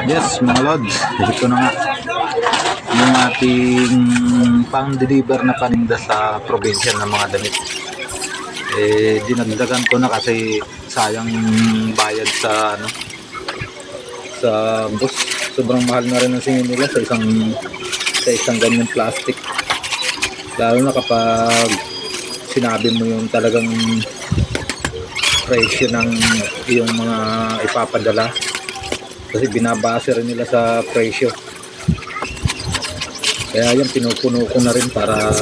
Yes, mga lods, ito na nga yung ating pang-deliver na paninda sa probinsya ng mga damit. Dinagdagan ko na kasi sayang bayad sa sa bus. Sobrang mahal na rin ang singin nila sa isang ganyan plastic. Lalo na kapag sinabi mo yung talagang presyo ng iyong mga ipapadala. Kasi binabase rin nila sa presyo. Kaya yan, pinupuno ko na rin para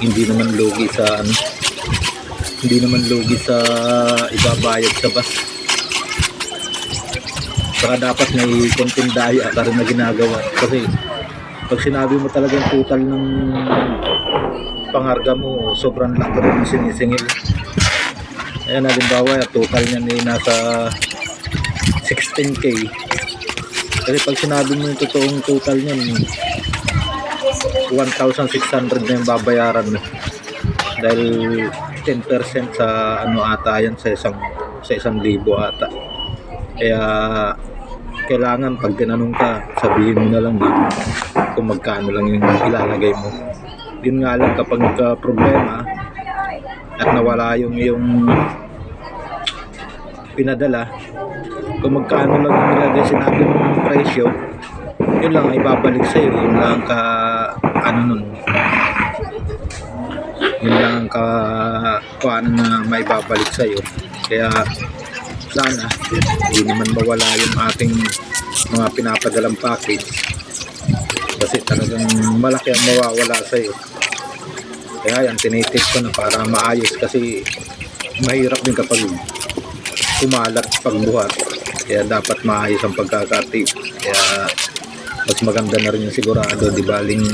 hindi naman lugi sa ibabayad sa bus. Saka dapat may konting daya ka rin na ginagawa. Kasi pag sinabi mo talagang total ng pangarga mo, sobrang laki rin ang sinisingil. Ayan, halimbawa, total niyan ay nasa 16K. Kasi pag sinabi mo yung totoong total niyan, 1,600 na yung babayaran mo. Dahil 10% sa ata yan, sa isang libo ata. Kaya kailangan pag tinanong ka, sabihin mo na lang kung magkano lang yung ilalagay mo. Yun nga lang, kapag nagka-problema at nawala yung pinadala, kung magkano lang yung nilagay, sinabi mo ng presyo, yun lang ang ibabalik sa'yo. Yun lang na maibabalik sa'yo. Kaya sana hindi naman mawala yung ating mga pinapadalang package, kasi talagang malaki ang mawawala sa'yo. Kaya yan, tinitip ko na para maayos, kasi mahirap din kapag kumalat pagbuhat. Kaya dapat maayos ang pagkakatip. Kaya mas maganda na rin yung sigurado, di baling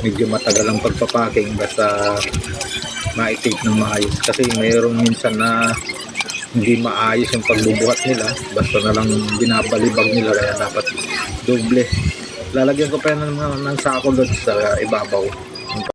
medyo matagal ang pagpapacking, basta maitip ng maayos. Kasi mayroong minsan na hindi maayos yung pagbubuhat nila, basta na lang binabalibag nila. Kaya dapat doble. Lalagyan ko pa yan ng sako doon sa ibabaw.